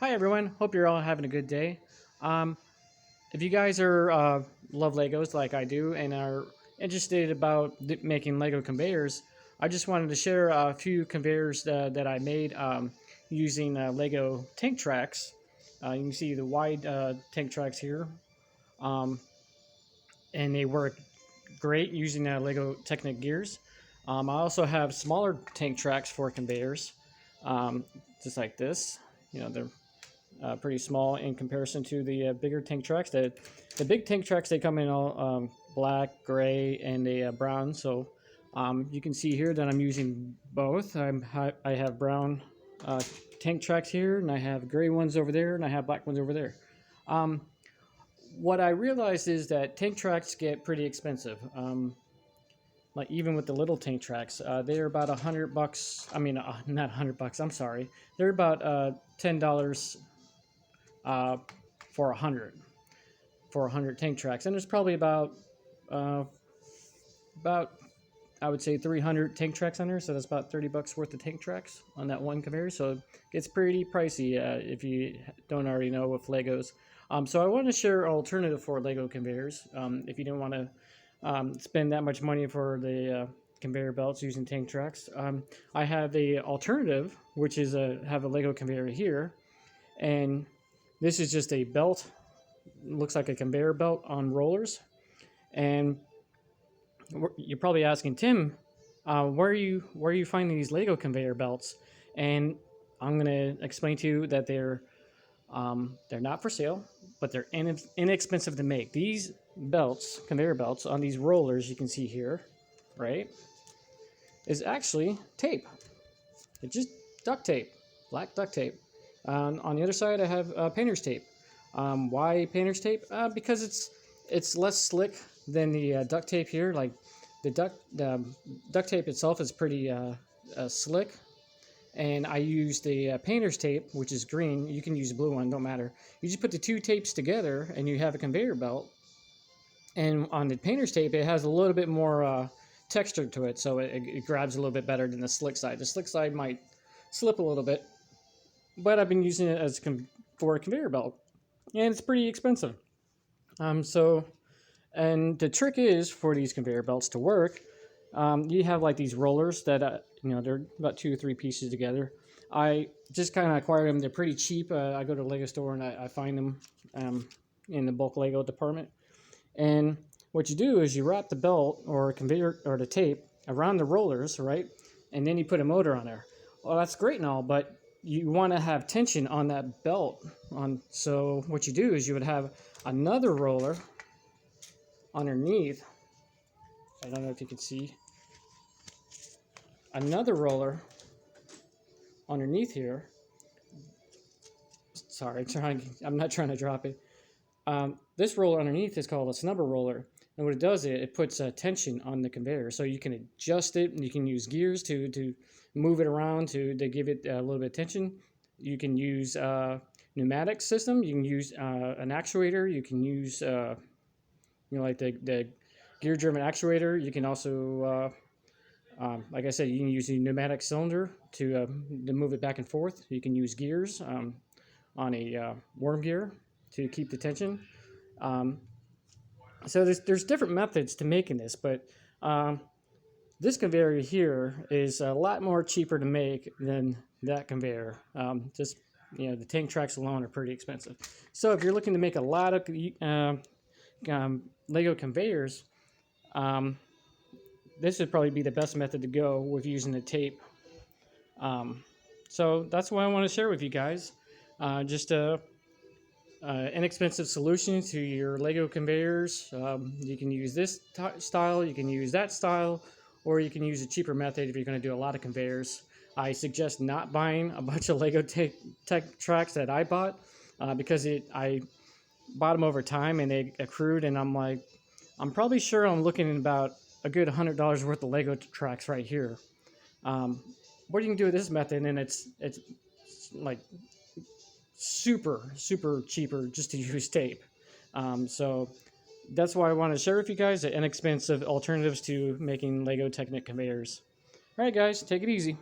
Hi everyone, hope you're all having a good day. Um, if you guys are love Legos like I do and are interested about making Lego conveyors, I just wanted to share a few conveyors that I made using Lego tank tracks. You can see the wide tank tracks here, um, and they work great using Lego Technic gears. I also have smaller tank tracks for conveyors, um, just like this. They're pretty small in comparison to the bigger tank tracks. The big tank tracks, they come in all black, gray, and a brown. So you can see here that I'm using both. I have brown tank tracks here, and I have gray ones over there, and I have black ones over there. Um, what I realized is that tank tracks get pretty expensive. Like even with the little tank tracks, they're about $100. I mean, not $100. I'm sorry. They're about $10 uh, for 100 tank tracks, and there's probably uh, about I would say 300 tank tracks on there, so that's about $30 worth of tank tracks on that one conveyor. So it gets pretty pricey if you don't already know with Legos. So I want to share an alternative for Lego conveyors. If you don't want to spend that much money for the conveyor belts using tank tracks, I have a alternative, which is have a Lego conveyor here, and this is just a belt. Looks like a conveyor belt on rollers. And you're probably asking, Tim, where are you finding these Lego conveyor belts? And I'm going to explain to you that they're not for sale, but they're inexpensive to make. These belts, conveyor belts on these rollers you can see here, right, is actually tape. It's just duct tape, black duct tape. On the other side, I have painter's tape. Why painter's tape? Because it's less slick than the duct tape here. Like the duct tape itself is pretty slick, and I use the painter's tape, which is green. You can use a blue one, don't matter. You just put the two tapes together, and you have a conveyor belt. And on the painter's tape, it has a little bit more texture to it, so it grabs a little bit better than the slick side. The slick side might slip a little bit, but I've been using it as for a conveyor belt, and it's pretty expensive. And the trick is for these conveyor belts to work, you have like these rollers that they're about 2 or 3 pieces together. I just kind of acquired them. They're pretty cheap. I go to the Lego store and I find them in the bulk Lego department. And what you do is you wrap the belt or conveyor or the tape around the rollers, right? And then you put a motor on there. Well, that's great and all, but you want to have tension on that belt. So what you do is you would have another roller underneath. I don't know if you can see. Another roller underneath here. Sorry, I'm not trying to drop it. This roller underneath is called a snubber roller. And what it does is it puts tension on the conveyor. So you can adjust it, and you can use gears to move it around to give it a little bit of tension. You can use pneumatic system. You can use an actuator. You can use like the gear driven actuator. You can also like I said, you can use a pneumatic cylinder to move it back and forth. You can use gears on a worm gear to keep the tension. So there's different methods to making this, but this conveyor here is a lot more cheaper to make than that conveyor. The tank tracks alone are pretty expensive. So if you're looking to make a lot of Lego conveyors, this would probably be the best method to go with using the tape. So that's what I want to share with you guys. Just a inexpensive solution to your Lego conveyors. You can use this style, you can use that style, or you can use a cheaper method if you're going to do a lot of conveyors. I suggest not buying a bunch of Lego tech tracks that I bought because I bought them over time and they accrued, and I'm probably sure I'm looking at about a good $100 worth of Lego tracks right here. What you can do with this method, and it's like super cheaper just to use tape. So that's why I want to share with you guys the inexpensive alternatives to making Lego Technic conveyors. All right, guys, take it easy.